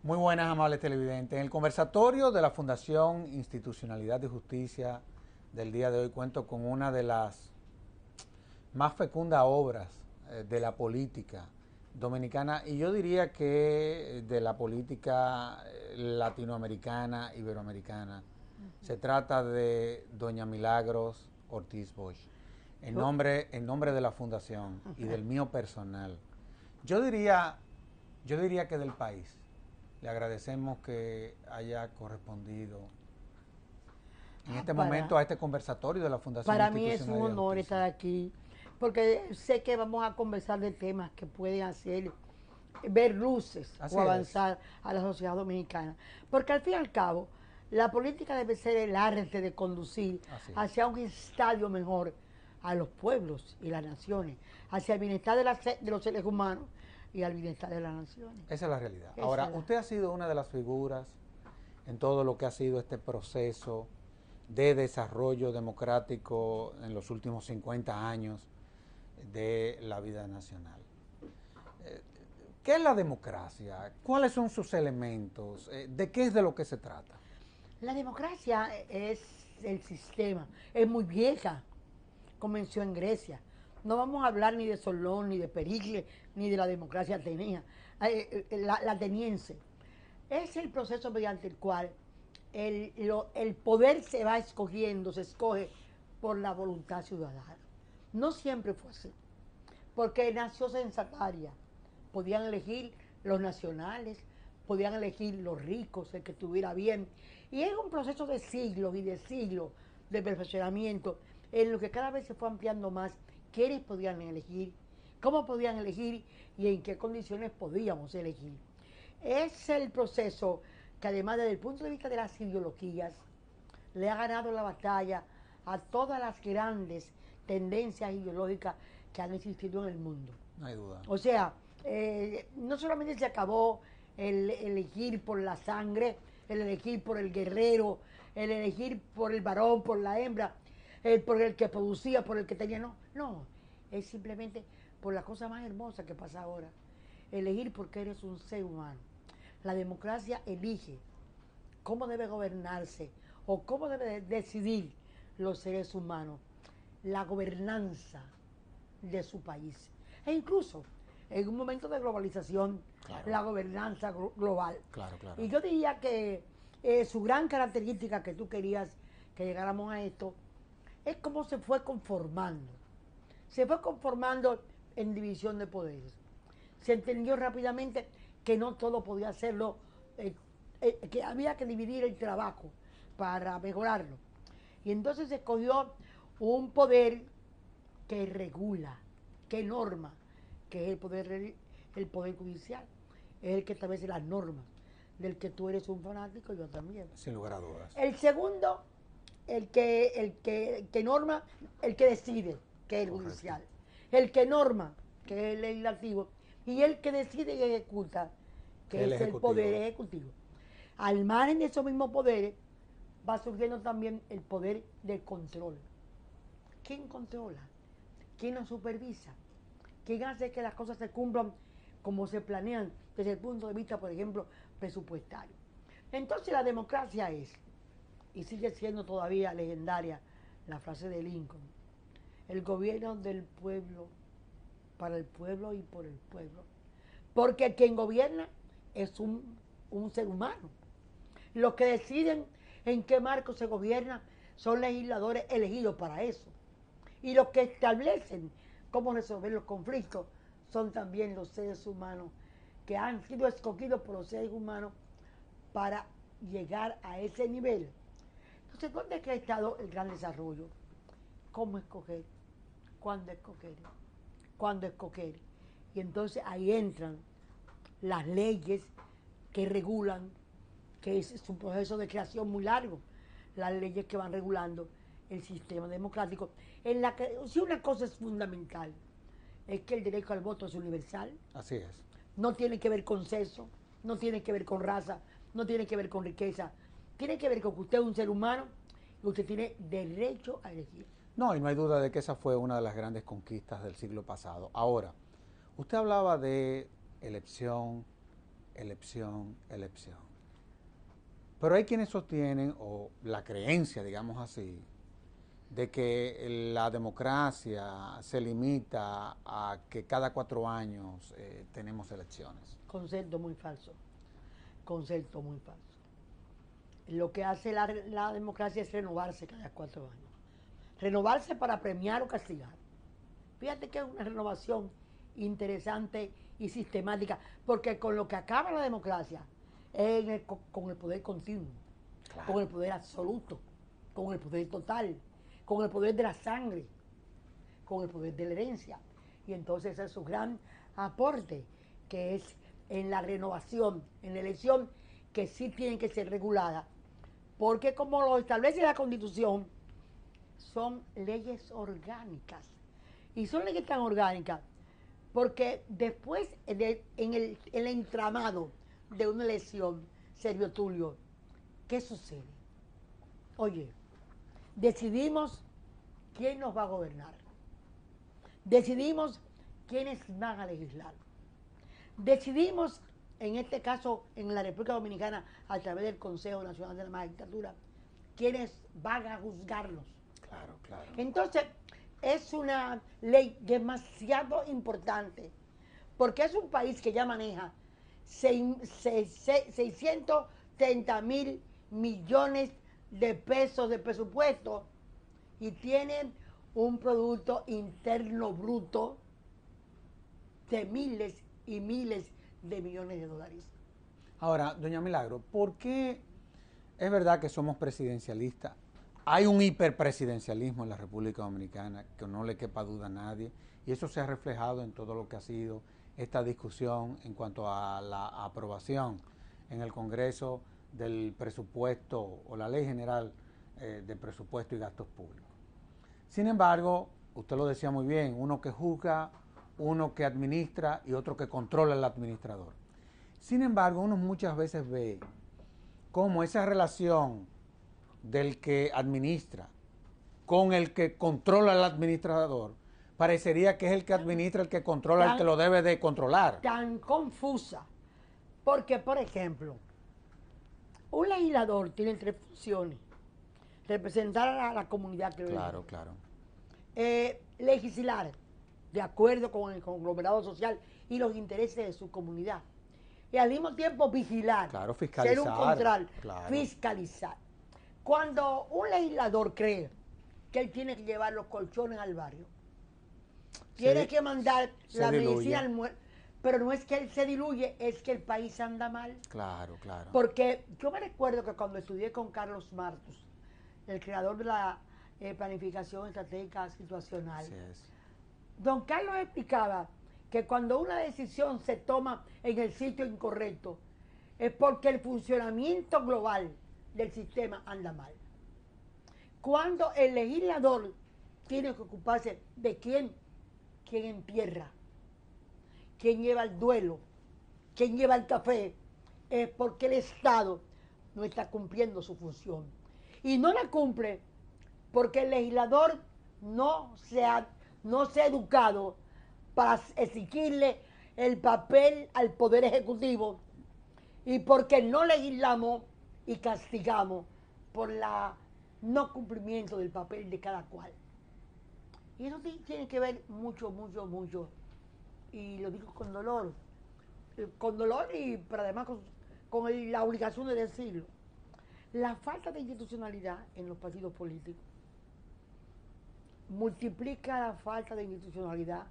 Muy buenas, amables televidentes. En el conversatorio de la Fundación Institucionalidad y Justicia del día de hoy cuento con una de las más fecundas obras de la política dominicana y yo diría que de la política latinoamericana, iberoamericana. Se trata de doña Milagros Ortiz Bosch. En nombre de la Fundación y del mío personal, yo diría que del país. Le agradecemos que haya correspondido en este momento a este conversatorio de la Fundación Para mí es un Institucional de honor Justicia. estar aquí, porque sé que vamos a conversar de temas que pueden hacer ver luces Así o avanzar a la sociedad dominicana. Porque al fin y al cabo, la política debe ser el arte de conducir hacia un estadio mejor a los pueblos y las naciones, hacia el bienestar de los seres humanos y al bienestar de las naciones. Esa es la realidad. Ahora, usted ha sido una de las figuras en todo lo que ha sido este proceso de desarrollo democrático en los últimos 50 años de la vida nacional. ¿Qué es la democracia? ¿Cuáles son sus elementos? ¿De qué es de lo que se trata? La democracia es el sistema, es muy vieja, comenzó en Grecia. No vamos a hablar ni de Solón, ni de Pericles, ni de la democracia atenea, la ateniense. Es el proceso mediante el cual el poder se va escogiendo, se escoge por la voluntad ciudadana. No siempre fue así, porque nació censataria. Podían elegir los nacionales, podían elegir los ricos, el que estuviera bien. Y es un proceso de siglos y de siglos de perfeccionamiento en lo que cada vez se fue ampliando más quiénes podían elegir, cómo podían elegir y en qué condiciones podíamos elegir. Es el proceso que además desde el punto de vista de las ideologías le ha ganado la batalla a todas las grandes tendencias ideológicas que han existido en el mundo. No hay duda. O sea, no solamente se acabó el elegir por la sangre, el elegir por el guerrero, el elegir por el varón, por la hembra, por el que producía, por el que tenía, no, es simplemente por la cosa más hermosa que pasa ahora, elegir porque eres un ser humano. La democracia elige cómo debe gobernarse o cómo debe decidir los seres humanos la gobernanza de su país. E incluso en un momento de globalización, la gobernanza global. Y yo diría que su gran característica que tú querías que llegáramos a esto es cómo se fue conformando. Se fue conformando en división de poderes. Se entendió rápidamente que no todo podía hacerlo, que había que dividir el trabajo para mejorarlo. Y entonces se escogió un poder que regula, que norma, que es el poder judicial, es el que establece las normas, del que tú eres un fanático y yo también. Sin lugar a dudas. El segundo, el que norma, el que decide, que es el judicial. El que norma, que es el legislativo, y el que decide y ejecuta, que es el poder ejecutivo. Al margen de esos mismos poderes, va surgiendo también el poder del control. ¿Quién controla? ¿Quién nos supervisa? ¿Quién hace que las cosas se cumplan como se planean desde el punto de vista, por ejemplo, presupuestario? Entonces la democracia es, y sigue siendo todavía legendaria, la frase de Lincoln: el gobierno del pueblo, para el pueblo y por el pueblo. Porque quien gobierna es un ser humano. Los que deciden en qué marco se gobierna son legisladores elegidos para eso. Y los que establecen cómo resolver los conflictos son también los seres humanos que han sido escogidos por los seres humanos para llegar a ese nivel. Entonces, ¿dónde es que ha estado el gran desarrollo? ¿Cómo escoger? ¿Cuándo escoger? ¿Cuándo escoger? Y entonces ahí entran las leyes que regulan, que es un proceso de creación muy largo, las leyes que van regulando el sistema democrático, en la que si una cosa es fundamental, es que el derecho al voto es universal. Así es. No tiene que ver con sexo, no tiene que ver con raza, no tiene que ver con riqueza, tiene que ver con que usted es un ser humano y usted tiene derecho a elegir. No, y no hay duda de que esa fue una de las grandes conquistas del siglo pasado. Ahora, Usted hablaba de elección, elección, elección. Pero hay quienes sostienen, o la creencia, digamos así, de que la democracia se limita a que cada 4 años tenemos elecciones. Concepto muy falso. Concepto muy falso. Lo que hace la democracia es renovarse cada 4 años. Renovarse para premiar o castigar. Fíjate que es una renovación interesante y sistemática, porque con lo que acaba la democracia es con el poder continuo, claro, con el poder absoluto, con el poder total, con el poder de la sangre, con el poder de la herencia. Y entonces ese es su gran aporte, que es en la renovación, en la elección, que sí tienen que ser reguladas, porque como lo establece la Constitución, son leyes orgánicas. Y son leyes tan orgánicas porque después en el entramado de una elección, Sergio Tulio, ¿qué sucede? Oye, decidimos quién nos va a gobernar. Decidimos quiénes van a legislar. Decidimos, en este caso, en la República Dominicana, a través del Consejo Nacional de la Magistratura, quiénes van a juzgarlos. Claro, claro. Entonces, es una ley demasiado importante, porque es un país que ya maneja 630.000 millones de pesos de presupuesto y tienen un Producto Interno Bruto de miles y miles de millones de dólares. Ahora, doña Milagro, ¿por qué es verdad que somos presidencialistas? Hay un hiperpresidencialismo en la República Dominicana, que no le quepa duda a nadie, y eso se ha reflejado en todo lo que ha sido esta discusión en cuanto a la aprobación en el Congreso del presupuesto o la Ley General de Presupuesto y Gastos Públicos. Sin embargo, usted lo decía muy bien, uno que juzga, uno que administra y otro que controla al administrador. Sin embargo, uno muchas veces ve cómo esa relación del que administra con el que controla al administrador, parecería que es el que administra el que controla el que lo debe de controlar. Tan confusa, porque por ejemplo, un legislador tiene 3 funciones: representar a la comunidad que lo Claro, claro. Legislar de acuerdo con el conglomerado social y los intereses de su comunidad, y al mismo tiempo vigilar, claro, fiscalizar, ser un control, claro, fiscalizar. Cuando un legislador cree que él tiene que llevar los colchones al barrio, tiene que mandar la medicina al muerto, pero no es que él se diluye, es que el país anda mal. Claro, claro. Porque yo me recuerdo que cuando estudié con Carlos Martos, el creador de la planificación estratégica situacional, don Carlos explicaba que cuando una decisión se toma en el sitio incorrecto, es porque el funcionamiento global del sistema anda mal. Cuando el legislador tiene que ocuparse de quién entierra, quién lleva el duelo, quién lleva el café, es porque el Estado no está cumpliendo su función. Y no la cumple porque el legislador no se ha educado para exigirle el papel al Poder Ejecutivo, y porque no legislamos y castigamos por la no cumplimiento del papel de cada cual. Y eso tiene que ver mucho, y lo digo con dolor, pero además con la obligación de decirlo. La falta de institucionalidad en los partidos políticos multiplica la falta de institucionalidad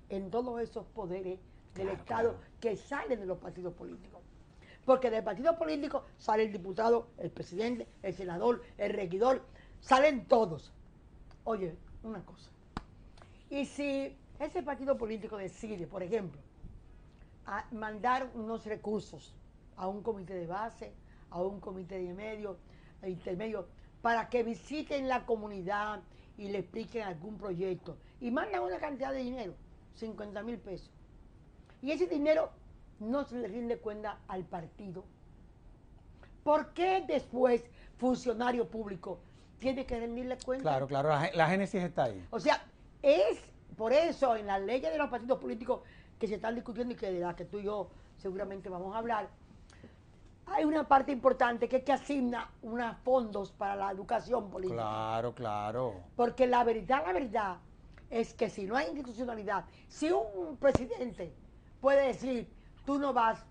en todos esos poderes del Estado que salen de los partidos políticos. Porque del partido político sale el diputado, el presidente, el senador, el regidor, salen todos. Oye, una cosa. Y si ese partido político decide, por ejemplo, mandar unos recursos a un comité de base, a un comité de intermedio, para que visiten la comunidad y le expliquen algún proyecto, y mandan una cantidad de dinero, 50,000 pesos, y ese dinero no se le rinde cuenta al partido, ¿por qué después funcionario público tiene que rendirle cuenta? Claro, la génesis está ahí. O sea, es por eso en la ley de los partidos políticos que se están discutiendo y que de las que tú y yo seguramente vamos a hablar, hay una parte importante que es que asigna unos fondos para la educación política. Claro, claro. Porque la verdad es que si no hay institucionalidad, si un presidente puede decir, tú no vas,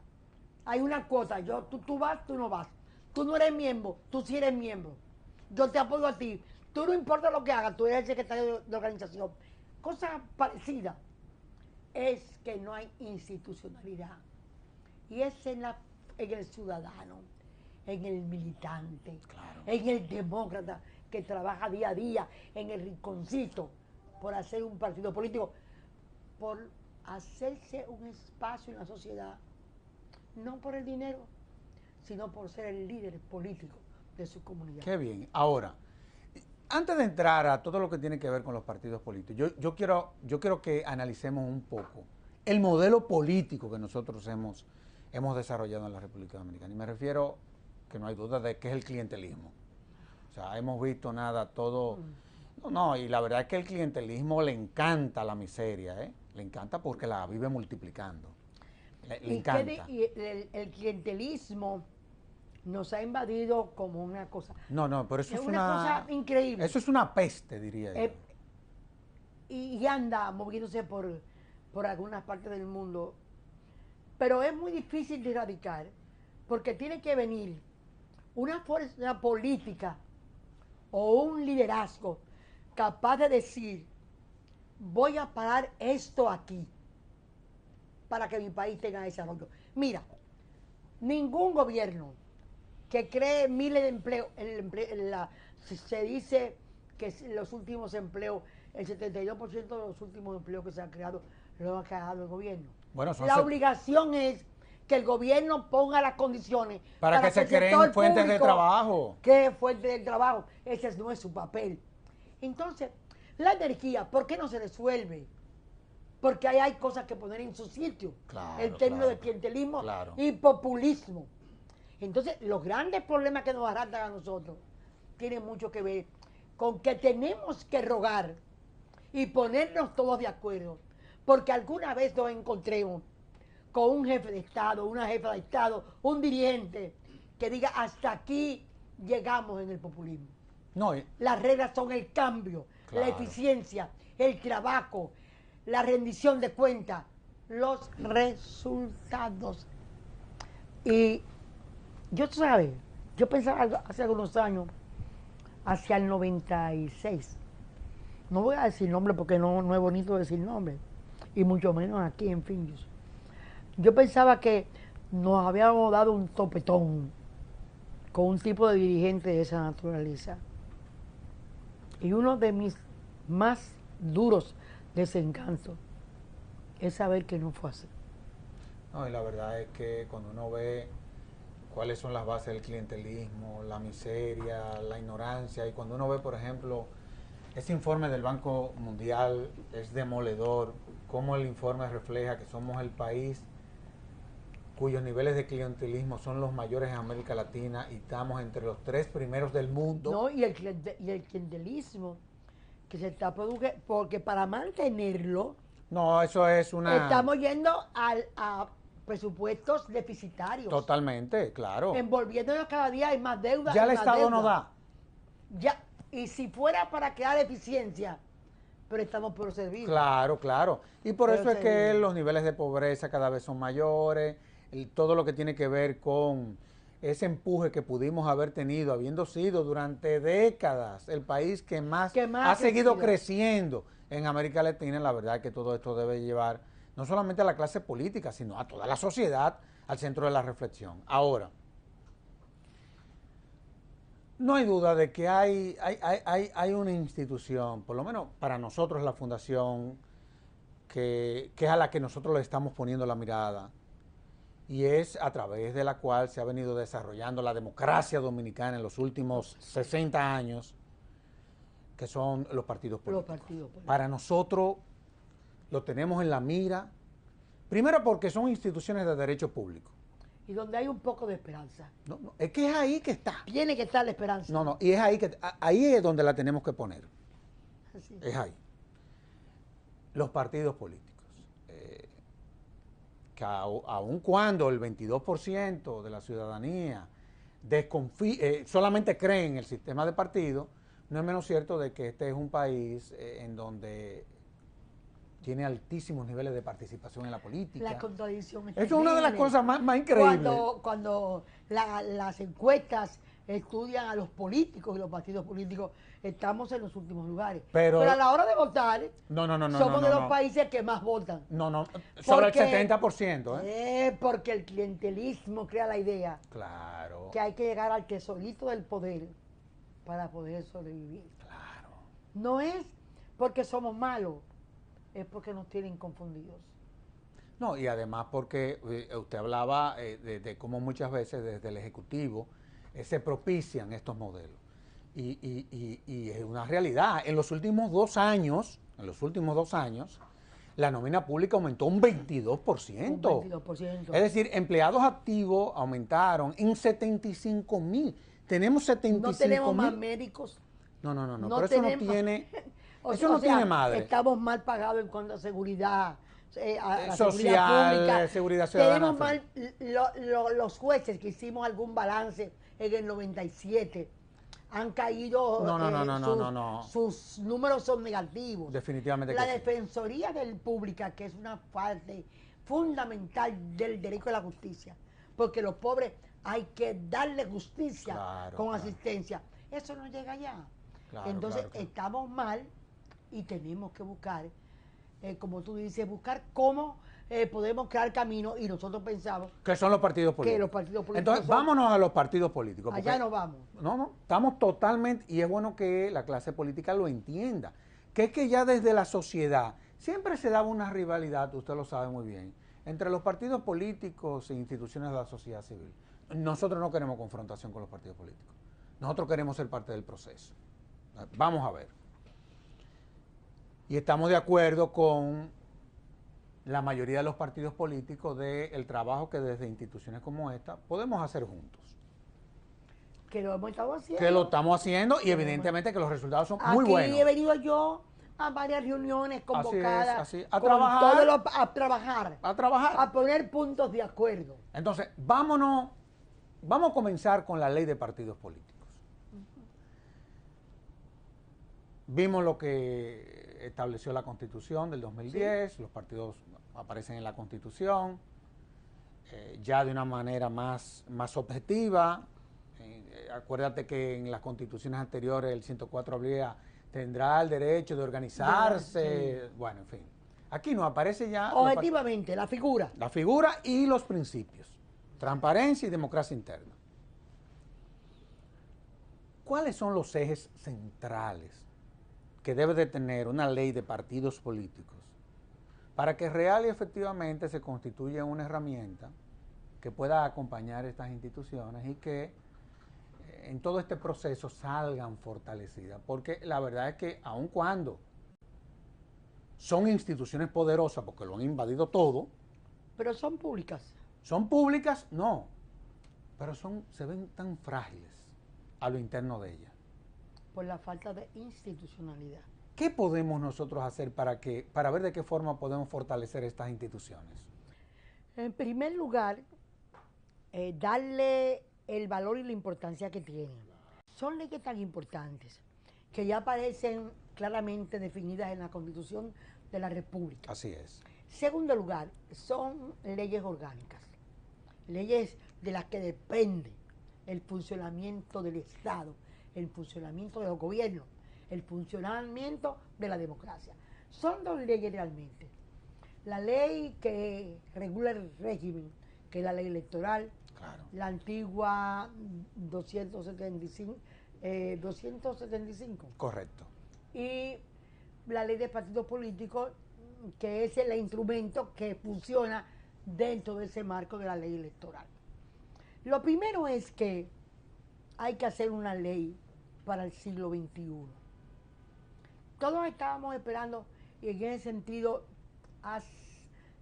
hay una cuota, tú vas, tú no vas, tú no eres miembro, tú sí eres miembro, yo te apoyo a ti, tú no importa lo que hagas, tú eres el secretario de organización. Cosa parecida es que no hay institucionalidad. Y es en el ciudadano, en el militante, Claro. en el demócrata que trabaja día a día, en el rinconcito, por hacer un partido político, por hacerse un espacio en la sociedad, no por el dinero, sino por ser el líder político de su comunidad. Qué bien. Ahora, antes de entrar a todo lo que tiene que ver con los partidos políticos, yo quiero que analicemos un poco el modelo político que nosotros hemos desarrollado en la República Dominicana. Y me refiero, que no hay duda de que es el clientelismo. O sea, hemos visto todo. No, y la verdad es que el clientelismo le encanta la miseria, ¿eh? Le encanta porque la vive multiplicando. Le encanta. El clientelismo nos ha invadido como una cosa. No, pero eso es una cosa increíble. Eso es una peste, diría yo. Y anda moviéndose por algunas partes del mundo. Pero es muy difícil de erradicar porque tiene que venir una fuerza política o un liderazgo capaz de decir, voy a parar esto aquí para que mi país tenga desarrollo. Mira, ningún gobierno que cree miles de empleos, se dice que los últimos empleos, el 72% de los últimos empleos que se han creado, lo ha creado el gobierno. Bueno, la obligación es que el gobierno ponga las condiciones para que se creen fuentes de trabajo. ¿Qué fuente de trabajo? Ese no es su papel. Entonces, la energía, ¿por qué no se resuelve? Porque ahí hay cosas que poner en su sitio. Claro, el término de clientelismo y populismo. Entonces, los grandes problemas que nos arrastran a nosotros tienen mucho que ver con que tenemos que rogar y ponernos todos de acuerdo. Porque alguna vez nos encontremos con un jefe de Estado, una jefa de Estado, un dirigente que diga, hasta aquí llegamos en el populismo. No, las reglas son el cambio, la eficiencia, el trabajo, la rendición de cuentas, los resultados. Y yo, tú sabes, yo pensaba hace algunos años, hacia el 96, no voy a decir nombre porque no es bonito decir nombre, y mucho menos aquí en Finjus. Yo pensaba que nos habíamos dado un topetón con un tipo de dirigente de esa naturaleza. Y uno de mis más duros desencantos es saber que no fue así. No, y la verdad es que cuando uno ve cuáles son las bases del clientelismo, la miseria, la ignorancia, y cuando uno ve, por ejemplo, ese informe del Banco Mundial es demoledor, cómo el informe refleja que somos el país cuyos niveles de clientelismo son los mayores en América Latina y estamos entre los 3 primeros del mundo. No, y el clientelismo que se está produciendo, porque para mantenerlo, no, eso es estamos yendo a presupuestos deficitarios. Totalmente, claro. Envolviéndonos cada día hay más deuda. Ya el Estado no da. Ya, y si fuera para crear eficiencia, pero estamos por servir. Claro, claro. Y por eso es que los niveles de pobreza cada vez son mayores, todo lo que tiene que ver con ese empuje que pudimos haber tenido, habiendo sido durante décadas el país que más ha seguido creciendo en América Latina. La verdad es que todo esto debe llevar no solamente a la clase política, sino a toda la sociedad al centro de la reflexión. Ahora, no hay duda de que hay una institución, por lo menos para nosotros la Fundación, que es a la que nosotros le estamos poniendo la mirada, y es a través de la cual se ha venido desarrollando la democracia dominicana en los últimos 60 años, que son los partidos políticos. Para nosotros lo tenemos en la mira, primero porque son instituciones de derecho público. Y donde hay un poco de esperanza. No, es que es ahí que está. Tiene que estar la esperanza. No, y es ahí es donde la tenemos que poner. Así. Es ahí. Los partidos políticos. que aun cuando el 22% de la ciudadanía solamente cree en el sistema de partido, no es menos cierto de que este es un país en donde tiene altísimos niveles de participación en la política. La contradicción es Eso es una de las cosas más increíbles. Cuando las encuestas estudian a los políticos y los partidos políticos, estamos en los últimos lugares. Pero a la hora de votar, somos de los países que más votan. Sobre el 70%. Porque el clientelismo crea la idea claro, que hay que llegar al tesorito del poder para poder sobrevivir. Claro. No es porque somos malos, es porque nos tienen confundidos. No, y además porque usted hablaba de cómo muchas veces desde el Ejecutivo se propician estos modelos. Y es una realidad. En los últimos 2 años, la nómina pública aumentó un 22%. Un 22%. Es decir, empleados activos aumentaron en 75,000. Tenemos 75,000. No tenemos más médicos. No, pero eso no tiene... Eso no tiene madre. Estamos mal pagados en cuanto a seguridad social, seguridad ciudadana. Tenemos mal los jueces que hicimos algún balance en el 97. Han caído. Sus números son negativos. Definitivamente. La Defensoría Pública, que es una parte fundamental del derecho a la justicia, porque los pobres hay que darle justicia con asistencia. Eso no llega allá. Entonces estamos mal. Y tenemos que buscar, como tú dices, buscar cómo podemos crear camino, y nosotros pensamos... Que son los partidos políticos. Que los partidos políticos Entonces, vámonos a los partidos políticos. Allá nos vamos. No, estamos totalmente, y es bueno que la clase política lo entienda, que es que ya desde la sociedad siempre se daba una rivalidad, usted lo sabe muy bien, entre los partidos políticos e instituciones de la sociedad civil. Nosotros no queremos confrontación con los partidos políticos. Nosotros queremos ser parte del proceso. Vamos a ver. Y estamos de acuerdo con la mayoría de los partidos políticos del trabajo que desde instituciones como esta podemos hacer juntos. Que lo hemos estado haciendo. Que lo estamos haciendo y evidentemente que los resultados son muy buenos. Aquí he venido yo a varias reuniones convocadas. Así es. A trabajar. A poner puntos de acuerdo. Entonces, vamos a comenzar con la ley de partidos políticos. Vimos lo que estableció la Constitución del 2010, los partidos aparecen en la Constitución, ya de una manera más objetiva. Acuérdate que en las constituciones anteriores el 104 tendrá el derecho de organizarse, bueno, en fin. Aquí no aparece ya... Objetivamente, la figura. La figura y los principios, transparencia y democracia interna. ¿Cuáles son los ejes centrales que debe de tener una ley de partidos políticos para que real y efectivamente se constituya una herramienta que pueda acompañar estas instituciones y que en todo este proceso salgan fortalecidas? Porque la verdad es que aun cuando son instituciones poderosas, porque lo han invadido todo. Pero son públicas. Son públicas, no, pero se ven tan frágiles a lo interno de ellas. Por la falta de institucionalidad. ¿Qué podemos nosotros hacer para ver de qué forma podemos fortalecer estas instituciones? En primer lugar, darle el valor y la importancia que tienen. Son leyes tan importantes que ya aparecen claramente definidas en la Constitución de la República. Así es. Segundo lugar, son leyes orgánicas, leyes de las que depende el funcionamiento del Estado, el funcionamiento de los gobiernos, el funcionamiento de la democracia. Son 2 leyes realmente. La ley que regula el régimen, que es la ley electoral, la antigua 275. Correcto. Y la ley de partidos políticos, que es el instrumento que funciona dentro de ese marco de la ley electoral. Lo primero es que hay que hacer una ley para el siglo XXI. Todos estábamos esperando, y en ese sentido,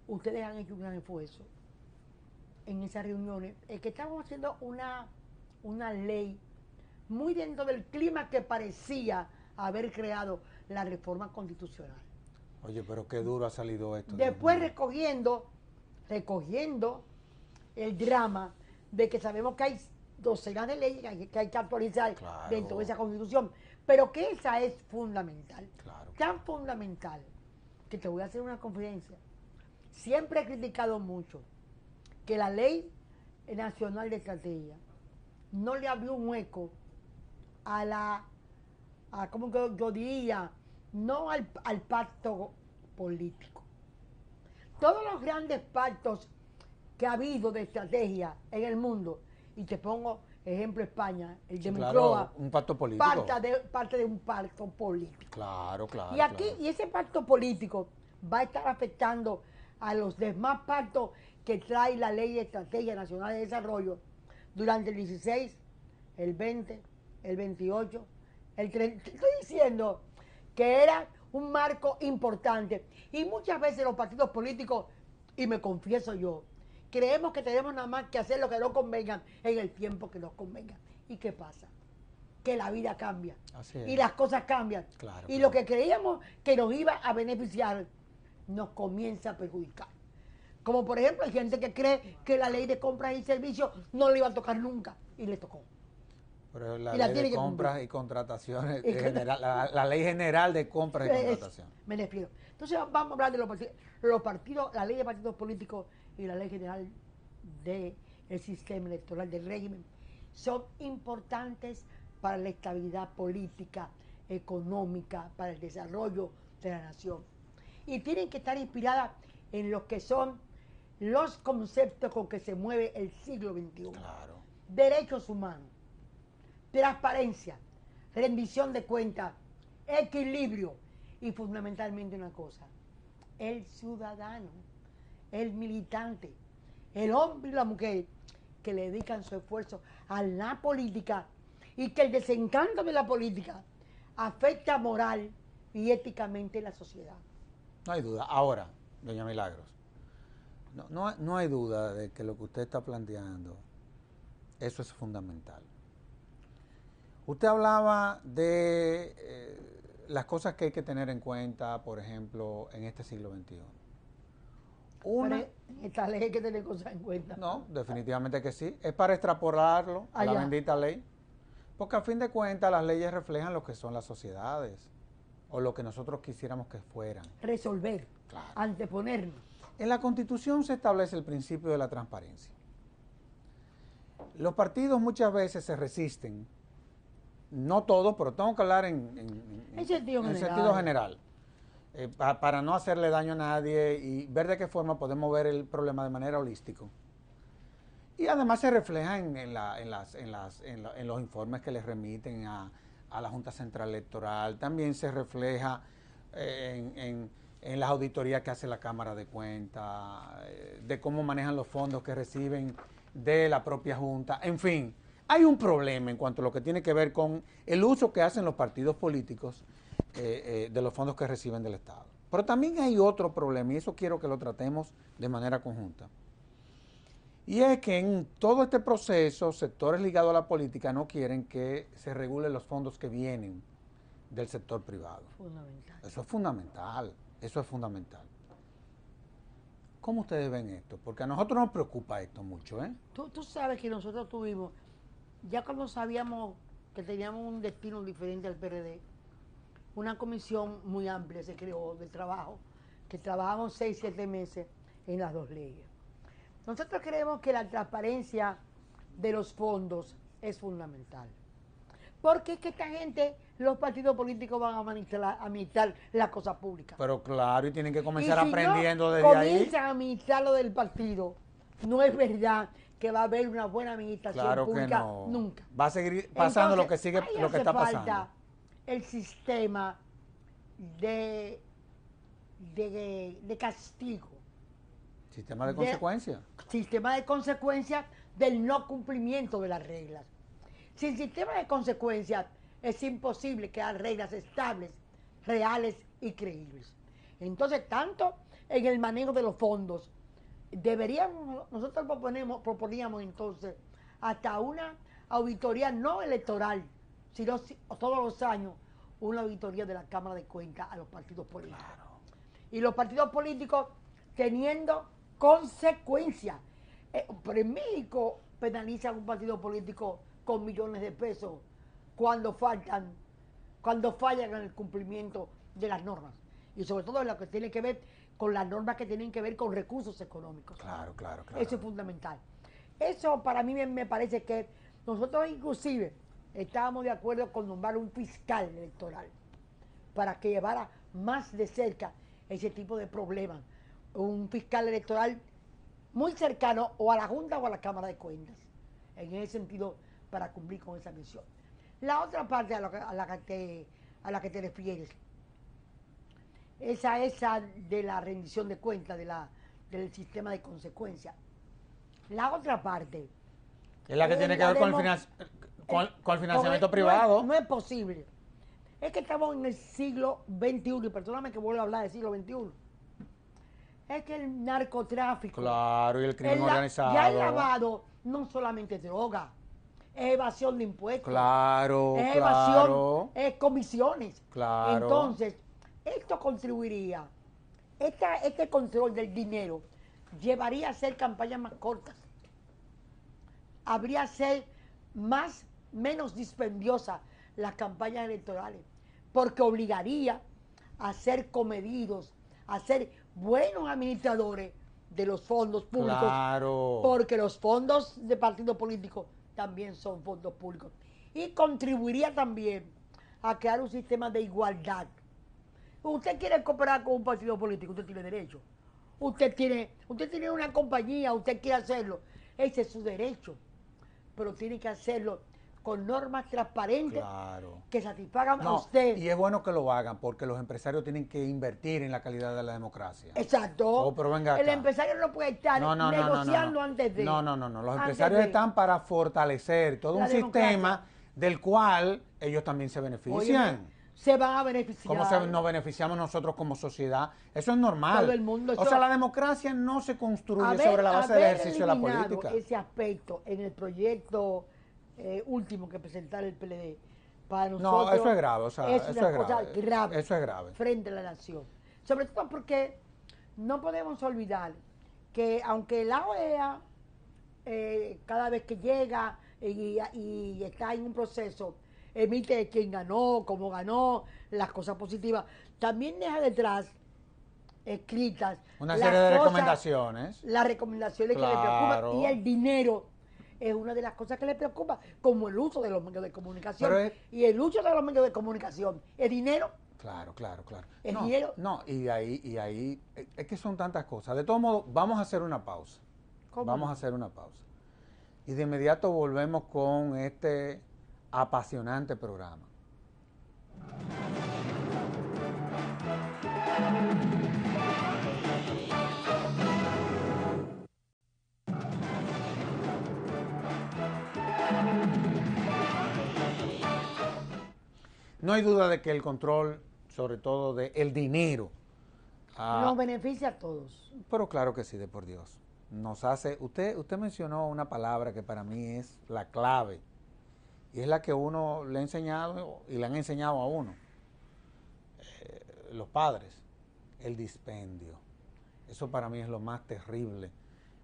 ustedes han hecho un gran esfuerzo en esas reuniones, es que estamos haciendo una ley muy dentro del clima que parecía haber creado la reforma constitucional. Oye, pero qué duro ha salido esto. Después recogiendo recogiendo el drama de que sabemos que hay docenas de leyes que hay que actualizar Claro. dentro de esa Constitución, pero que esa es fundamental, Claro. tan fundamental, que te voy a hacer una confidencia. Siempre he criticado mucho que la Ley Nacional de Estrategia no le abrió un hueco ¿cómo que yo diría? No al pacto político. Todos los grandes pactos que ha habido de estrategia en el mundo, y te pongo ejemplo España, el de Moncloa, un pacto político. parte de un pacto político. Claro, claro. Y aquí, claro. y ese pacto político va a estar afectando a los demás pactos que trae la Ley de Estrategia Nacional de Desarrollo durante el 16, el 20, el 28, el 30. Estoy diciendo que era un marco importante. Y muchas veces los partidos políticos, y me confieso yo, creemos que tenemos nada más que hacer lo que nos convenga en el tiempo que nos convenga. ¿Y qué pasa? Que la vida cambia. Así es. Y las cosas cambian. Claro, y claro. lo que creíamos que nos iba a beneficiar nos comienza a perjudicar. Como por ejemplo, hay gente que cree que la ley de compras y servicios no le iba a tocar nunca, y le tocó. Pero la y la ley tiene de que compras cumplir. y contrataciones, Y general, la ley general de compras y contratación. Me despido. Entonces vamos a hablar de los partidos, la ley de partidos políticos y la ley general del sistema electoral del régimen. Son importantes para la estabilidad política, económica, para el desarrollo de la nación. Y tienen que estar inspiradas en lo que son los conceptos con que se mueve el siglo XXI. Claro. Derechos humanos, transparencia, rendición de cuentas, equilibrio y fundamentalmente una cosa, el ciudadano, el militante, el hombre y la mujer que le dedican su esfuerzo a la política y que el desencanto de la política afecta moral y éticamente la sociedad. No hay duda. Ahora, doña Milagros, no hay duda de que lo que usted está planteando, eso es fundamental. Usted hablaba de las cosas que hay que tener en cuenta, por ejemplo, en este siglo XXI. Pero en esta ley hay que tener cosas en cuenta. No, definitivamente que sí. Es para extrapolarlo a la Allá. bendita ley. Porque a fin de cuentas las leyes reflejan lo que son las sociedades o lo que nosotros quisiéramos que fueran. Resolver, Claro. anteponernos. En la Constitución se establece el principio de la transparencia. Los partidos muchas veces se resisten, no todos, pero tengo que hablar En sentido general, para no hacerle daño a nadie y ver de qué forma podemos ver el problema de manera holística. Y además se refleja en los informes que les remiten a la Junta Central Electoral, también se refleja en las auditorías que hace la Cámara de Cuentas, de cómo manejan los fondos que reciben de la propia Junta, en fin. Hay un problema en cuanto a lo que tiene que ver con el uso que hacen los partidos políticos de los fondos que reciben del Estado. Pero también hay otro problema, y eso quiero que lo tratemos de manera conjunta. Y es que en todo este proceso, sectores ligados a la política no quieren que se regulen los fondos que vienen del sector privado. Fundamental. Eso es fundamental, eso es fundamental. ¿Cómo ustedes ven esto? Porque a nosotros nos preocupa esto mucho, ¿eh? Tú sabes que nosotros tuvimos, ya cuando sabíamos que teníamos un destino diferente al PRD, una comisión muy amplia se creó de trabajo, que trabajamos 6-7 meses en las dos leyes. Nosotros creemos que la transparencia de los fondos es fundamental. Porque es que esta gente, los partidos políticos van a administrar las cosas públicas. Pero claro, y tienen que comenzar Y si aprendiendo no desde ahí. comienzan a administrar lo del partido, no es verdad que va a haber una buena administración Claro que pública no. nunca. Va a seguir pasando Entonces, ahí lo que hace está falta pasando. el sistema de castigo, Sistema de consecuencias. sistema de consecuencias del no cumplimiento de las reglas. Sin sistema de consecuencias es imposible crear reglas estables, reales y creíbles. Entonces, tanto en el manejo de los fondos, nosotros proponíamos entonces hasta una auditoría no electoral, sino todos los años una auditoría de la Cámara de Cuentas a los partidos políticos. Claro. Y los partidos políticos teniendo consecuencias. Pero en México penalizan un partido político con millones de pesos cuando fallan en el cumplimiento de las normas. Y sobre todo en lo que tiene que ver con las normas que tienen que ver con recursos económicos. Claro. Eso es fundamental. Eso para mí me parece que nosotros inclusive estábamos de acuerdo con nombrar un fiscal electoral para que llevara más de cerca ese tipo de problemas. Un fiscal electoral muy cercano o a la Junta o a la Cámara de Cuentas. En ese sentido, para cumplir con esa misión. La otra parte a la que te refieres, esa de la rendición de cuentas, del sistema de consecuencias. La otra parte Es la que tiene que ver con el financiamiento privado. No es posible. Es que estamos en el siglo XXI, y perdóname que vuelvo a hablar del siglo XXI. Es que el narcotráfico. Claro, y el crimen organizado. Ya el lavado no solamente es droga, es evasión de impuestos. Claro, es evasión, es comisiones. Claro. Entonces, esto contribuiría, este control del dinero llevaría a hacer campañas más cortas. Habría a ser menos dispendiosas las campañas electorales, porque obligaría a ser comedidos, a ser buenos administradores de los fondos públicos, claro, porque los fondos de partidos políticos también son fondos públicos, y contribuiría también a crear un sistema de igualdad. Usted quiere cooperar con un partido político, usted tiene derecho. Usted tiene una compañía, usted quiere hacerlo, ese es su derecho, pero tiene que hacerlo con normas transparentes, claro, que satisfagan a usted. Y es bueno que lo hagan porque los empresarios tienen que invertir en la calidad de la democracia. Exacto. Oh, pero venga el acá. empresario no puede estar negociando antes de. No. Los empresarios están para fortalecer todo un sistema del cual ellos también se benefician. Óyeme, se van a beneficiar. ¿Cómo nos beneficiamos nosotros como sociedad? Eso es normal. Todo el mundo. O sea, la democracia no se construye sobre la base del ejercicio de la política. Ese aspecto en el proyecto último que presentara el PLD, para nosotros. No, eso es grave. O sea, es una cosa grave. Eso es grave. Frente a la nación. Sobre todo porque no podemos olvidar que aunque la OEA cada vez que llega y está en un proceso, emite quién ganó, cómo ganó, las cosas positivas, también deja detrás escritas una serie de recomendaciones. Las recomendaciones que le preocupan, y el dinero es una de las cosas que le preocupa, como el uso de los medios de comunicación. Y el uso de los medios de comunicación, el dinero. Claro. El dinero. No, y ahí, es que son tantas cosas. De todos modos, vamos a hacer una pausa. Vamos a hacer una pausa. Y de inmediato volvemos con este apasionante programa. No hay duda de que el control, sobre todo del dinero, nos beneficia a todos. Pero claro que sí, de por Dios. Nos hace, usted mencionó una palabra que para mí es la clave, y es la que uno le ha enseñado y le han enseñado a uno, los padres, el dispendio. Eso para mí es lo más terrible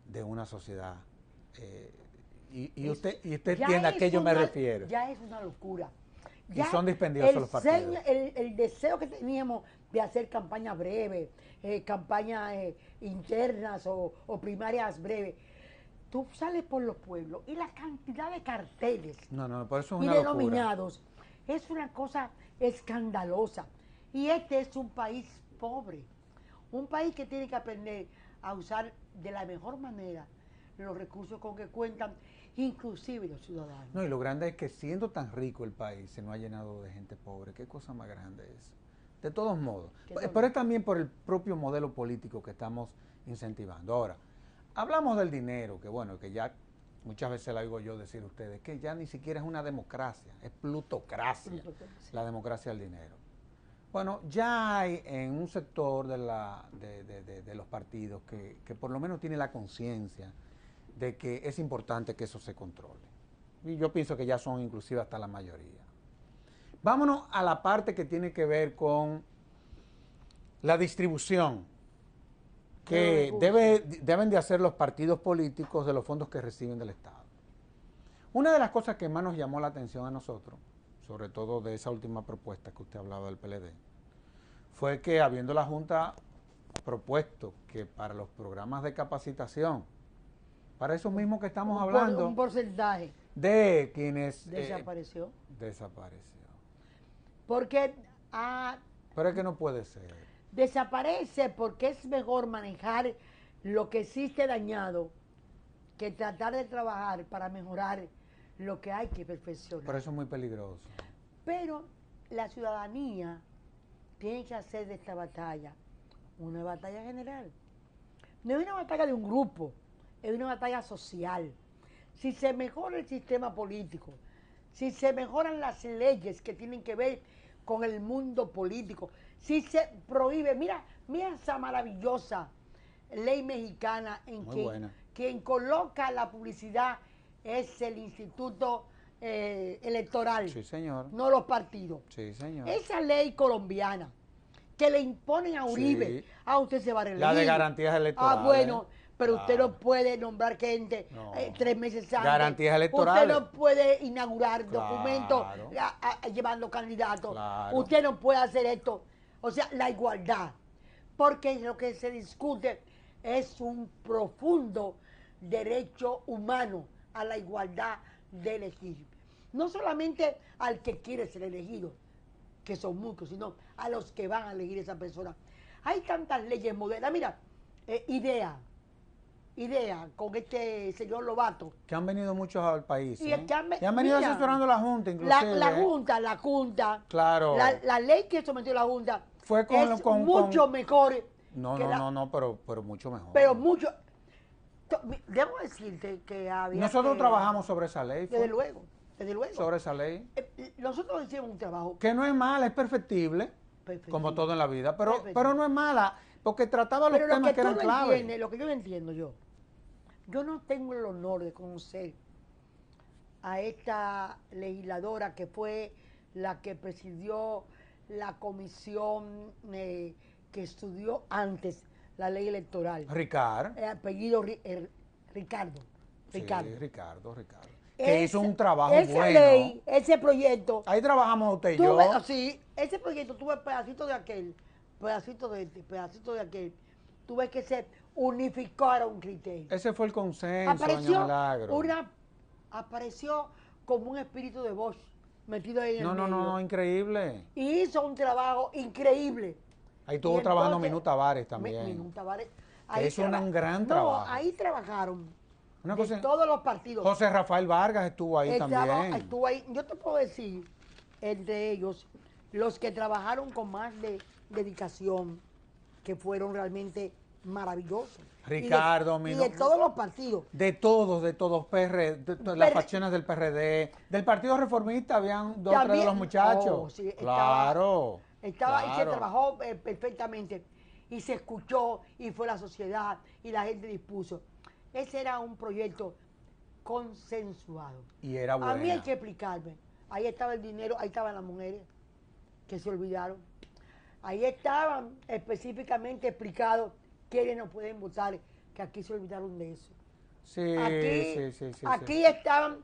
de una sociedad. Y usted entiende a qué yo me refiero. Ya es una locura. Ya y son dispendiosos los partidos. El deseo que teníamos de hacer campañas breves, campañas internas o primarias breves. Tú sales por los pueblos y la cantidad de carteles por eso es y una denominados es una cosa escandalosa. Y este es un país pobre, un país que tiene que aprender a usar de la mejor manera los recursos con que cuentan, inclusive los ciudadanos. No, y lo grande es que siendo tan rico el país se nos ha llenado de gente pobre. ¿Qué cosa más grande es? De todos modos. Pero es también por el propio modelo político que estamos incentivando. Ahora, hablamos del dinero, que bueno, que ya muchas veces la oigo yo decir a ustedes, que ya ni siquiera es una democracia, es plutocracia, la democracia del dinero. Bueno, ya hay en un sector de los partidos que por lo menos tiene la conciencia de que es importante que eso se controle. Y yo pienso que ya son inclusive hasta la mayoría. Vámonos a la parte que tiene que ver con la distribución que deben de hacer los partidos políticos de los fondos que reciben del Estado. Una de las cosas que más nos llamó la atención a nosotros, sobre todo de esa última propuesta que usted hablaba del PLD, fue que habiendo la Junta propuesto que para los programas de capacitación, para eso mismo que estamos hablando, un porcentaje de quienes... desapareció. Desapareció. Porque Pero es que no puede ser. desaparece porque es mejor manejar lo que existe dañado que tratar de trabajar para mejorar lo que hay que perfeccionar. Por eso es muy peligroso. Pero la ciudadanía tiene que hacer de esta batalla una batalla general. No es una batalla de un grupo, es una batalla social. Si se mejora el sistema político, si se mejoran las leyes que tienen que ver con el mundo político, si se prohíbe, mira esa maravillosa ley mexicana en que quien coloca la publicidad es el Instituto Electoral, sí, señor, no los partidos. Sí, señor. Esa ley colombiana que le imponen a Uribe, sí. Usted se va a reelegir. La de garantías electorales. Bueno, pero claro. Usted no puede nombrar gente 3 meses antes. Garantías electorales. Usted no puede inaugurar claro. documentos llevando candidatos. Claro. Usted no puede hacer esto. O sea, la igualdad. Porque lo que se discute es un profundo derecho humano a la igualdad de elegir. No solamente al que quiere ser elegido, que son muchos, sino a los que van a elegir esa persona. Hay tantas leyes modernas. Mira, idea, con este señor Lobato. Que han venido muchos al país. Y que han venido asesorando la Junta, inclusive. La Junta. Claro. La ley que sometió la Junta fue mucho mejor. No, pero mucho mejor. Pero mucho. Debo decirte que había. Nosotros trabajamos sobre esa ley. Desde luego. Sobre esa ley. Nosotros hicimos un trabajo. Que no es mala, es perfectible. Como todo en la vida. Pero no es mala, porque trataba los temas que eran clave. Lo que yo no entiendo yo no tengo el honor de conocer a esta legisladora que fue la que presidió la comisión que estudió antes la ley electoral. Apellido Ricardo. Sí, Ricardo. Que hizo un trabajo esa bueno. Ley, ese proyecto. Ahí trabajamos usted y yo. Sí, ese proyecto tuve pedacito de aquel, pedacito de este, pedacito de aquel. Tuve que se unificara un criterio. Ese fue el consenso, doña Milagro. Apareció como un espíritu de Bosch metido ahí en el medio. No, increíble. Y hizo un trabajo increíble. Ahí estuvo trabajando Minú Tavares también. Minú Tavares. Hizo un gran trabajo. Ahí trabajaron. Una cosa, todos los partidos. José Rafael Vargas estuvo ahí también. Estuvo ahí. Yo te puedo decir, entre ellos, los que trabajaron con más dedicación, que fueron realmente maravillosos. Ricardo, y de todos los partidos. De todos, las facciones del PRD. Del Partido Reformista habían 2 o 3 de los muchachos. Sí, claro. Y se trabajó perfectamente. Y se escuchó, y fue la sociedad, y la gente dispuso. Ese era un proyecto consensuado. Y era bueno. A mí hay que explicarme. Ahí estaba el dinero, ahí estaban las mujeres que se olvidaron. Ahí estaban específicamente explicados quiénes no pueden votar, que aquí se olvidaron de eso. Sí, aquí estaban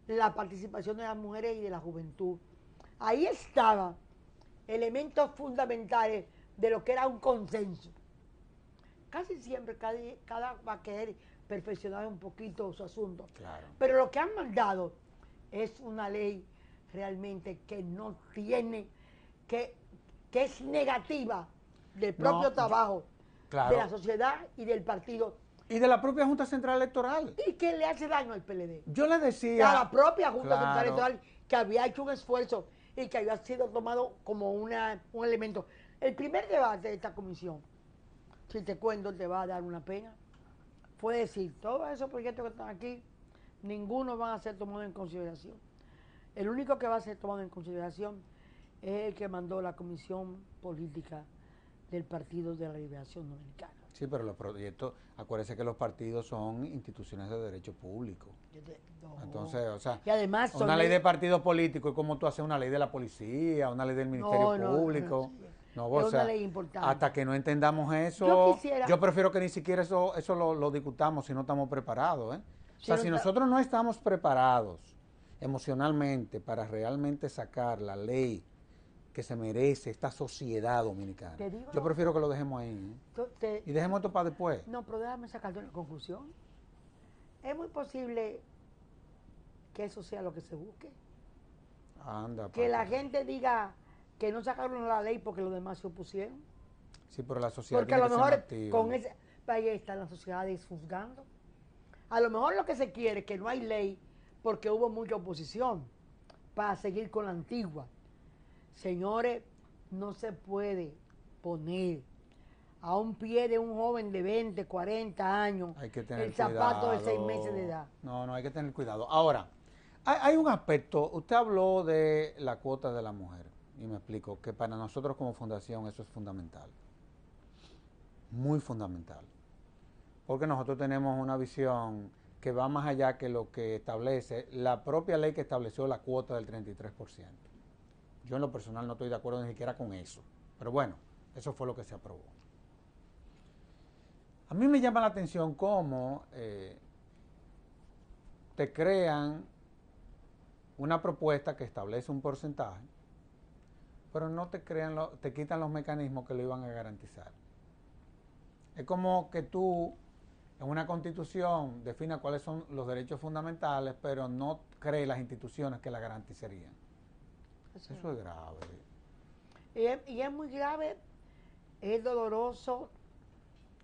la participación de las mujeres y de la juventud. Ahí estaban elementos fundamentales de lo que era un consenso. Casi siempre cada va a querer perfeccionar un poquito su asunto. Claro. Pero lo que han mandado es una ley realmente que no tiene, que es negativa del propio trabajo de la sociedad y del partido. Y de la propia Junta Central Electoral. Y que le hace daño al PLD. Yo le decía... A la propia Junta Central Electoral, que había hecho un esfuerzo y que había sido tomado como un elemento. El primer debate de esta comisión, si te cuento, te va a dar una pena, fue decir, todos esos proyectos que están aquí, ninguno van a ser tomados en consideración. El único que va a ser tomado en consideración es el que mandó la Comisión Política del Partido de la Liberación Dominicana. Sí, pero los proyectos, acuérdese que los partidos son instituciones de derecho público. Entonces, o sea, y además una ley de partido político es como tú haces una ley de la policía, una ley del Ministerio Público. No, es o una sea, ley importante. hasta que no entendamos eso, Yo quisiera- yo prefiero que ni siquiera eso lo discutamos si no estamos preparados, ¿eh? O sea, no si está- nosotros no estamos preparados emocionalmente para realmente sacar la ley que se merece esta sociedad dominicana, Te digo yo lo- prefiero que lo dejemos ahí, ¿eh? Y dejemos esto para después. No, pero déjame sacarte una conclusión. Es muy posible que eso sea lo que se busque. Anda, Que la papi. gente diga que no sacaron la ley porque los demás se opusieron. Sí, pero la sociedad Porque a tiene lo que ser mejor activa. con ese... Ahí está la sociedad juzgando. A lo mejor lo que se quiere es que no hay ley porque hubo mucha oposición para seguir con la antigua. Señores, no se puede poner a un pie de un joven de 20, 40 años Hay que tener el zapato de cuidado. 6 meses de edad. No, hay que tener cuidado. Ahora, hay un aspecto, usted habló de la cuota de la mujer, y me explico, que para nosotros como fundación eso es fundamental. Muy fundamental. Porque nosotros tenemos una visión que va más allá que lo que establece la propia ley que estableció la cuota del 33%. Yo en lo personal no estoy de acuerdo ni siquiera con eso. Pero bueno, eso fue lo que se aprobó. A mí me llama la atención cómo te crean una propuesta que establece un porcentaje, pero no te crean, te quitan los mecanismos que lo iban a garantizar. Es como que tú en una constitución definas cuáles son los derechos fundamentales, pero no crees las instituciones que la garantizarían. Eso es grave. Y es muy grave, es doloroso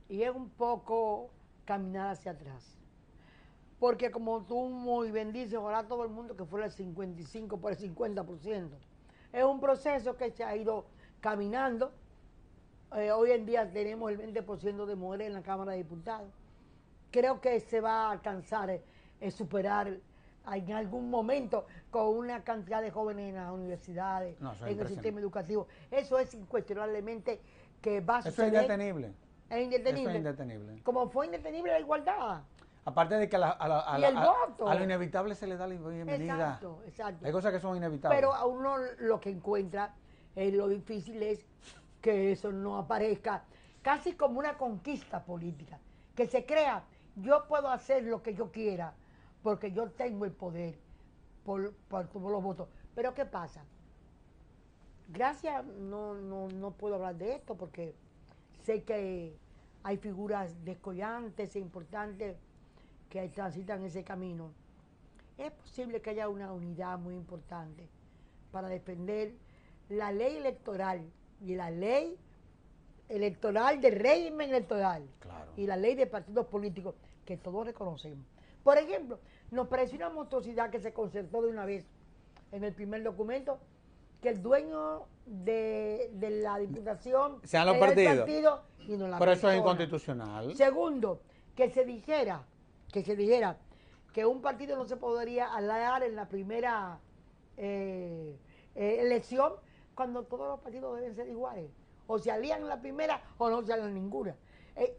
y es un poco caminar hacia atrás. Porque como tú muy bien dices, ojalá todo el mundo que fuera el 55 por el 50%. Es un proceso que se ha ido caminando. Hoy en día tenemos el 20% de mujeres en la Cámara de Diputados. Creo que se va a alcanzar, superar en algún momento con una cantidad de jóvenes en las universidades, en el sistema educativo. Eso es incuestionablemente que va a suceder. Eso es indetenible. Es indetenible. Eso es indetenible. Como fue indetenible la igualdad. Aparte de que a lo inevitable se le da la bienvenida. Exacto. Hay cosas que son inevitables. Pero a uno lo que encuentra, lo difícil es que eso no aparezca casi como una conquista política. Que se crea, yo puedo hacer lo que yo quiera porque yo tengo el poder por los votos. Pero ¿qué pasa? Gracias, no puedo hablar de esto porque sé que hay figuras descollantes e importantes que transitan ese camino. Es posible que haya una unidad muy importante para defender la ley electoral y la ley electoral del régimen electoral, claro, y la ley de partidos políticos que todos reconocemos. Por ejemplo, nos pareció una monstruosidad que se concertó de una vez en el primer documento que el dueño de la diputación sean los era el partidos. partido y no la Pero eso persona. es inconstitucional. Segundo, que se dijera que un partido no se podría aliar en la primera elección cuando todos los partidos deben ser iguales. O se alían en la primera o no se alían en ninguna.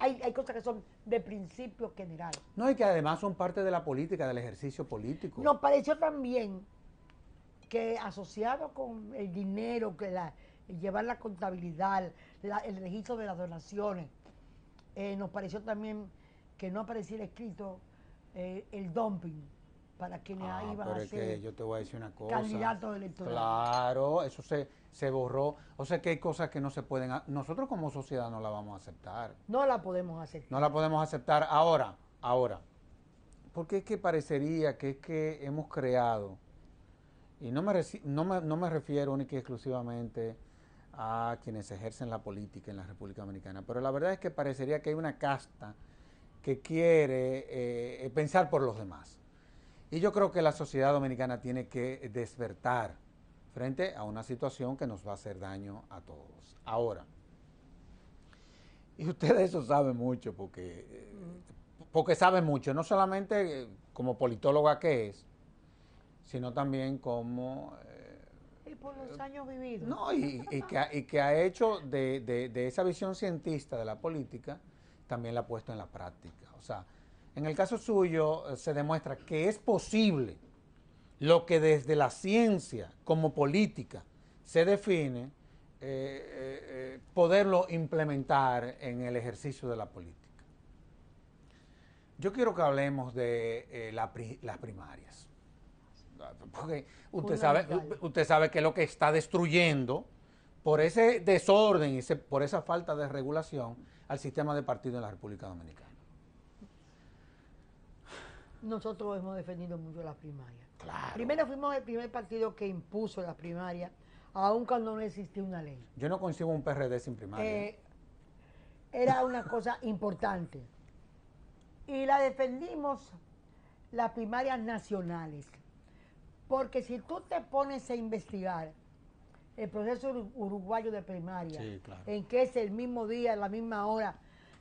Hay cosas que son de principio general. No, y que además son parte de la política, del ejercicio político. Nos pareció también que asociado con el dinero, llevar la contabilidad, el registro de las donaciones, nos pareció también que no apareciera escrito el dumping para quienes iban pero a es ser que yo te voy a decir una cosa. candidatos electorales. Claro, eso se borró. O sea que hay cosas que no se pueden... Nosotros como sociedad no la vamos a aceptar. No la podemos aceptar. No la podemos aceptar ahora. Porque es que parecería que es que hemos creado, y no me refiero única y exclusivamente a quienes ejercen la política en la República Dominicana, pero la verdad es que parecería que hay una casta que quiere pensar por los demás. Y yo creo que la sociedad dominicana tiene que despertar frente a una situación que nos va a hacer daño a todos. Ahora, y ustedes eso saben mucho, porque saben mucho, no solamente como politóloga que es, sino también como... y por los años vividos. No, y que ha hecho de esa visión cientista de la política, también la ha puesto en la práctica. O sea, en el caso suyo se demuestra que es posible lo que desde la ciencia como política se define, poderlo implementar en el ejercicio de la política. Yo quiero que hablemos de las primarias. Porque usted sabe que lo que está destruyendo por ese desorden y por esa falta de regulación al sistema de partidos en la República Dominicana. Nosotros hemos defendido mucho las primarias. Claro. Primero fuimos el primer partido que impuso las primarias, aun cuando no existía una ley. Yo no concibo un PRD sin primaria. Era una cosa importante. Y la defendimos las primarias nacionales. Porque si tú te pones a investigar el proceso uruguayo de primaria, sí, claro, en que es el mismo día, la misma hora,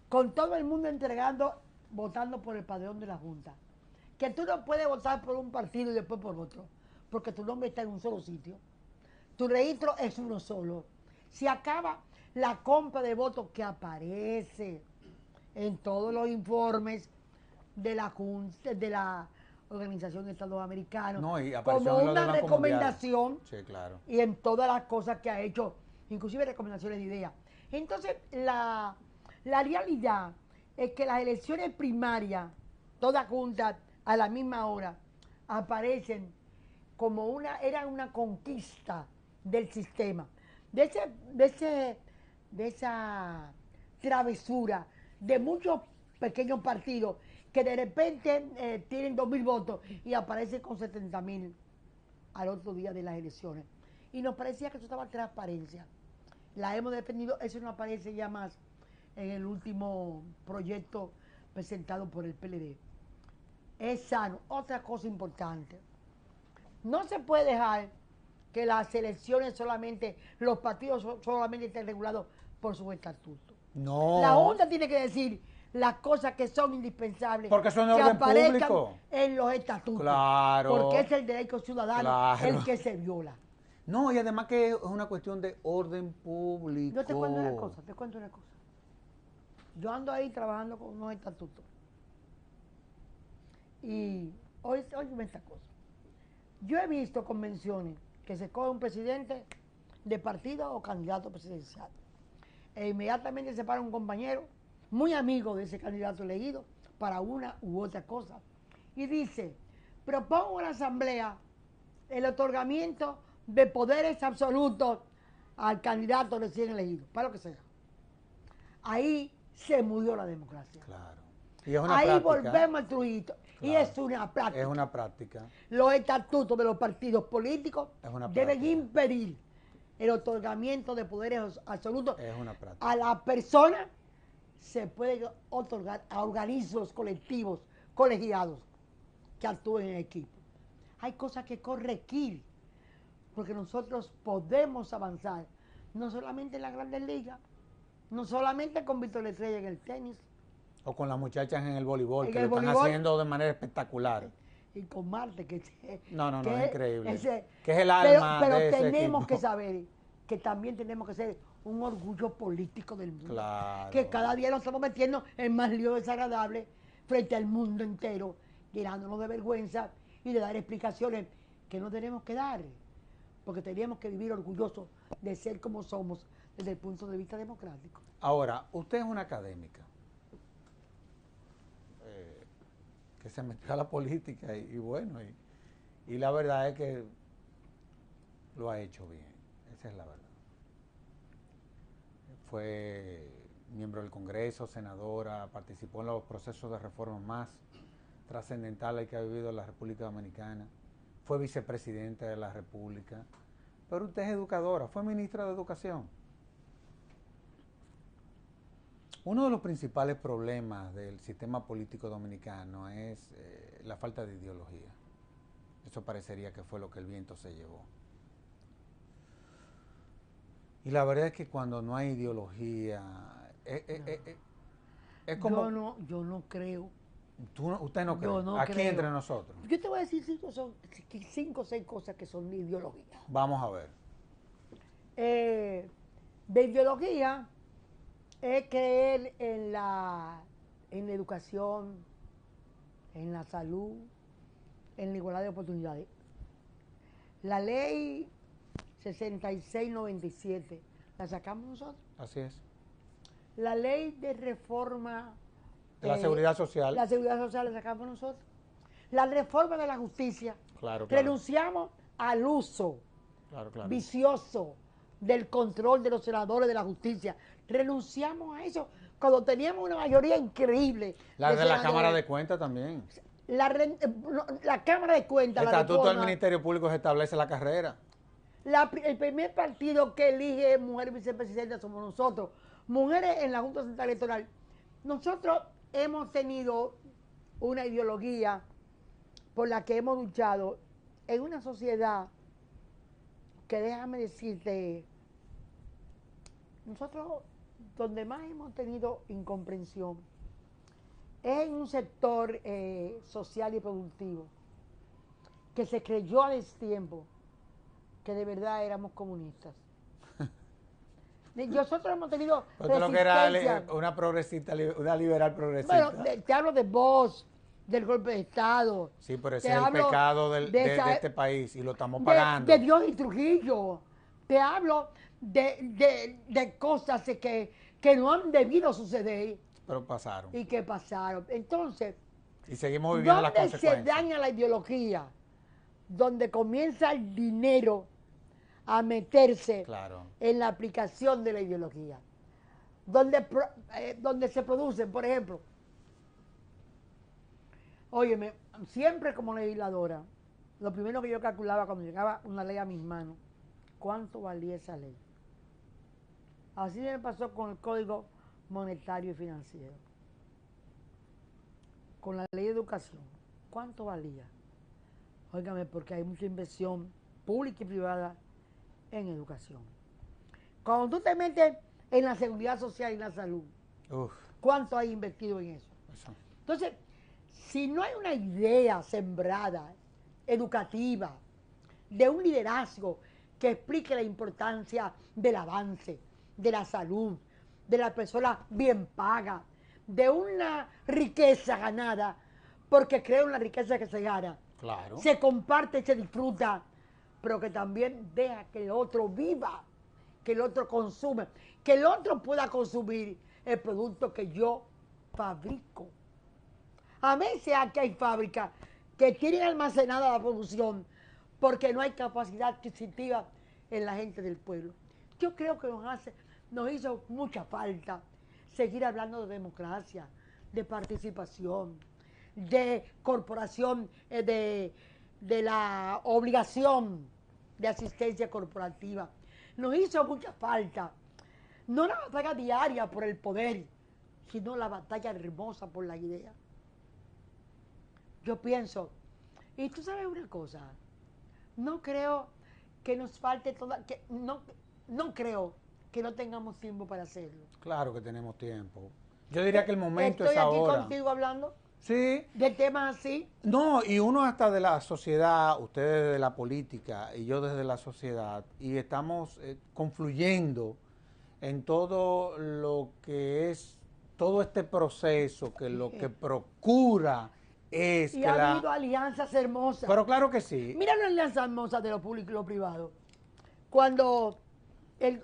con todo el mundo entregando, votando por el padrón de la Junta, que tú no puedes votar por un partido y después por otro, porque tu nombre está en un solo sitio, tu registro es uno solo. Se acaba la compra de votos que aparece en todos los informes de la Junta, de la Organización de Estados Americanos, no, y como una recomendación, sí, claro, y en todas las cosas que ha hecho, inclusive recomendaciones de ideas. Entonces, la realidad es que las elecciones primarias, todas juntas a la misma hora, aparecen como era una conquista del sistema, de esa travesura de muchos pequeños partidos que de repente tienen 2.000 votos y aparecen con 70.000 al otro día de las elecciones. Y nos parecía que eso estaba en transparencia. La hemos defendido, eso no aparece ya más en el último proyecto presentado por el PLD. Es sano. Otra cosa importante. No se puede dejar que las elecciones solamente, los partidos solamente estén regulados por sus estatutos. No. La Junta tiene que decir las cosas que son indispensables, porque son de que orden aparezcan público en los estatutos. Claro. Porque es el derecho ciudadano claro. el que se viola. No, y además que es una cuestión de orden público. Yo te cuento una cosa, Yo ando ahí trabajando con unos estatutos. Y óyeme esta cosa. Yo he visto convenciones que se coge un presidente de partido o candidato presidencial. E inmediatamente se para un compañero muy amigo de ese candidato elegido para una u otra cosa. Y dice, propongo a la asamblea el otorgamiento de poderes absolutos al candidato recién elegido, para lo que sea. Ahí se murió la democracia. Claro. Y es una ahí práctica. Volvemos al truito. Claro. Y es una práctica. Es una práctica. Los estatutos de los partidos políticos deben impedir el otorgamiento de poderes absolutos. Es una práctica. A la persona se puede otorgar a organismos colectivos, colegiados, que actúen en equipo. Hay cosas que corregir, porque nosotros podemos avanzar, no solamente en las grandes ligas, no solamente con Víctor Estrella en el tenis. O con las muchachas en el voleibol, que lo están haciendo de manera espectacular. Y con Marte, que no, es increíble. Que es el alma pero de ese tenemos equipo. que saber que también tenemos que ser un orgullo político del mundo. Claro. Que cada día nos estamos metiendo en más líos desagradables frente al mundo entero, llenándonos de vergüenza y de dar explicaciones que no tenemos que dar, porque tenemos que vivir orgullosos de ser como somos desde el punto de vista democrático. Ahora, usted es una académica que se metió a la política y bueno, y la verdad es que lo ha hecho bien, esa es la verdad. Fue miembro del Congreso, senadora, participó en los procesos de reforma más trascendentales que ha vivido la República Dominicana, fue vicepresidenta de la República, pero usted es educadora, fue ministra de Educación. Uno de los principales problemas del sistema político dominicano es la falta de ideología. Eso parecería que fue lo que el viento se llevó. Y la verdad es que cuando no hay ideología, es como... Yo no creo. ¿Usted no cree? Yo no Aquí creo. entre nosotros. Yo te voy a decir 5 o 6 cosas que son de ideología. Vamos a ver. De ideología es creer en la educación, en la salud, en la igualdad de oportunidades. La ley 6697 la sacamos nosotros. Así es. La ley de reforma De la seguridad social. la seguridad social la sacamos nosotros. La reforma de la justicia. Claro, claro. Renunciamos al uso Claro, claro. vicioso del control de los senadores de la justicia. Renunciamos a eso cuando teníamos una mayoría increíble. La de la senadores. Cámara de Cuentas también. La Cámara de Cuentas, El la Estatuto del reforma, Ministerio Público se establece la carrera. el primer partido que elige mujer vicepresidenta somos nosotros. Mujeres en la Junta Central Electoral. Nosotros hemos tenido una ideología por la que hemos luchado en una sociedad que, déjame decirte, nosotros donde más hemos tenido incomprensión es en un sector social y productivo que se creyó a destiempo que de verdad éramos comunistas. Nosotros hemos tenido Pero lo que era resistencia. una progresista, una liberal progresista. Bueno, te hablo de Bosch, del golpe de Estado. Sí, pero ese Te es el hablo pecado de esa- este país y lo estamos de, pagando. de Dios y Trujillo. Te hablo de cosas que no han debido suceder Pero pasaron. y que pasaron. Entonces, Y seguimos viviendo las ¿dónde se consecuencias. daña la ideología? Donde comienza el dinero a meterse Claro. en la aplicación de la ideología. Donde se producen, por ejemplo, óyeme, siempre como legisladora, lo primero que yo calculaba cuando llegaba una ley a mis manos, ¿cuánto valía esa ley? Así me pasó con el Código Monetario y Financiero. Con la ley de educación, ¿cuánto valía? Óigame, porque hay mucha inversión pública y privada en educación. Cuando tú te metes en la seguridad social y la salud, Uf, ¿cuánto hay invertido en eso? eso. Entonces, si no hay una idea sembrada, educativa, de un liderazgo que explique la importancia del avance, de la salud, de la persona bien paga, de una riqueza ganada, porque creo en la riqueza que se gana, Claro. se comparte y se disfruta, pero que también deja que el otro viva, que el otro consume, que el otro pueda consumir el producto que yo fabrico. A veces aquí hay fábricas que tienen almacenada la producción porque no hay capacidad adquisitiva en la gente del pueblo. Yo creo que nos hizo mucha falta seguir hablando de democracia, de participación, de corporación, de la obligación de asistencia corporativa. Nos hizo mucha falta, no la batalla diaria por el poder, sino la batalla hermosa por la idea. Yo pienso, y tú sabes una cosa, no creo que nos falte no creo que no tengamos tiempo para hacerlo. Claro que tenemos tiempo. Yo diría que el momento Estoy es aquí ahora. contigo hablando Sí. de temas así. No, y uno hasta de la sociedad, ustedes de la política y yo desde la sociedad, y estamos confluyendo en todo lo que es todo este proceso, que lo que procura es Y que ha habido alianzas hermosas. Pero claro que sí. Mira la alianza hermosa de lo público y lo privado. Cuando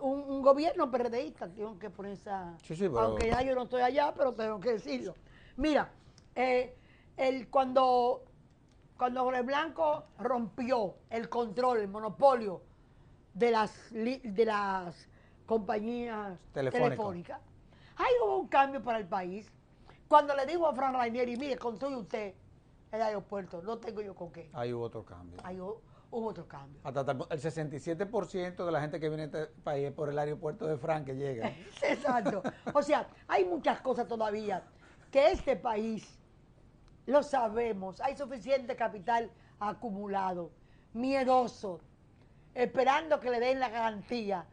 un gobierno PRDista, tengo que poner esa... Sí, sí, pero... Aunque ya yo no estoy allá, pero tengo que decirlo. Mira, cuando Jorge Blanco rompió el control, el monopolio de las compañías telefónicas, ahí hubo un cambio para el país. Cuando le digo a Fran Rainieri, mire, construye usted el aeropuerto, no tengo yo con qué. Ahí hubo otro cambio. Ahí hubo otro cambio. Hasta el 67% de la gente que viene a este país es por el aeropuerto de Fran que llega. Exacto. O sea, hay muchas cosas todavía que este país, lo sabemos, hay suficiente capital acumulado, miedoso, esperando que le den la garantía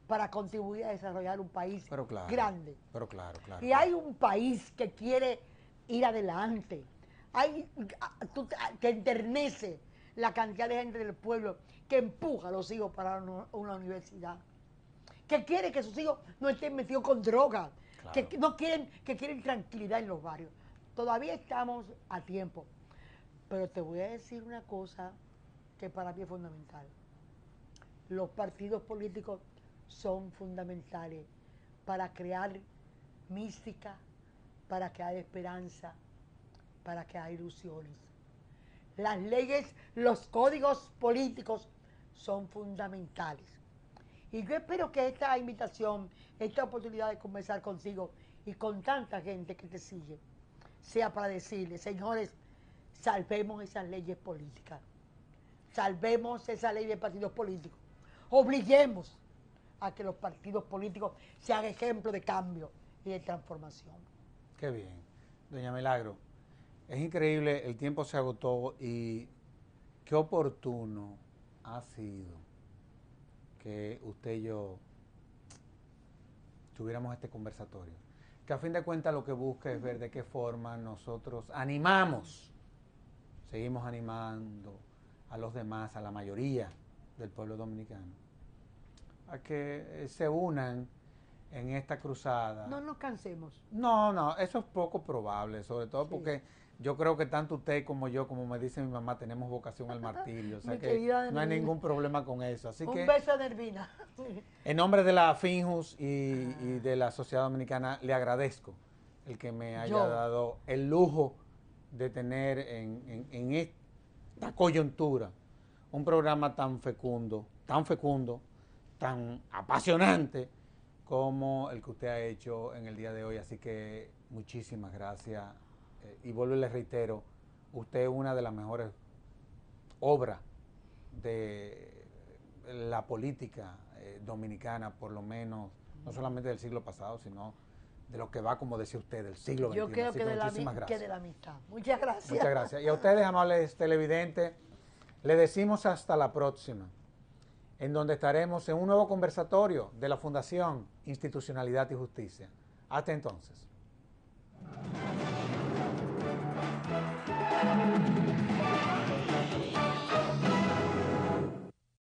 para contribuir a desarrollar un país grande. Pero claro. Y hay un país que quiere ir adelante. Te enternece la cantidad de gente del pueblo que empuja a los hijos para una universidad. Que quiere que sus hijos no estén metidos con drogas. Claro. Que quieren tranquilidad en los barrios. Todavía estamos a tiempo. Pero te voy a decir una cosa que para mí es fundamental. Los partidos políticos son fundamentales para crear mística, para crear esperanza, para crear ilusiones. Las leyes, los códigos políticos son fundamentales. Y yo espero que esta invitación, esta oportunidad de conversar contigo y con tanta gente que te sigue, sea para decirles, señores, salvemos esas leyes políticas, salvemos esa ley de partidos políticos, obliguemos a que los partidos políticos sean ejemplo de cambio y de transformación. Qué bien. Doña Milagro, es increíble, el tiempo se agotó y qué oportuno ha sido que usted y yo tuviéramos este conversatorio. Que a fin de cuentas lo que busca es ver de qué forma nosotros seguimos animando a los demás, a la mayoría del pueblo dominicano, a que se unan en esta cruzada. No nos cansemos. No, eso es poco probable, sobre todo porque yo creo que tanto usted como yo, como me dice mi mamá, tenemos vocación al martirio, o sea que no hay ningún problema con eso. Así Un que, beso a Nervina. en nombre de la FINJUS y de la Sociedad Dominicana, le agradezco el que me haya dado el lujo de tener en esta coyuntura un programa tan fecundo, tan apasionante como el que usted ha hecho en el día de hoy. Así que muchísimas gracias. Y vuelvo y les reitero, usted es una de las mejores obras de la política dominicana, por lo menos, no solamente del siglo pasado, sino de lo que va, como decía usted, del siglo XXI. Yo creo Así que de la amistad. Muchas gracias. Muchas gracias. Y a ustedes, amables televidentes, le decimos hasta la próxima, en donde estaremos en un nuevo conversatorio de la Fundación Institucionalidad y Justicia. Hasta entonces.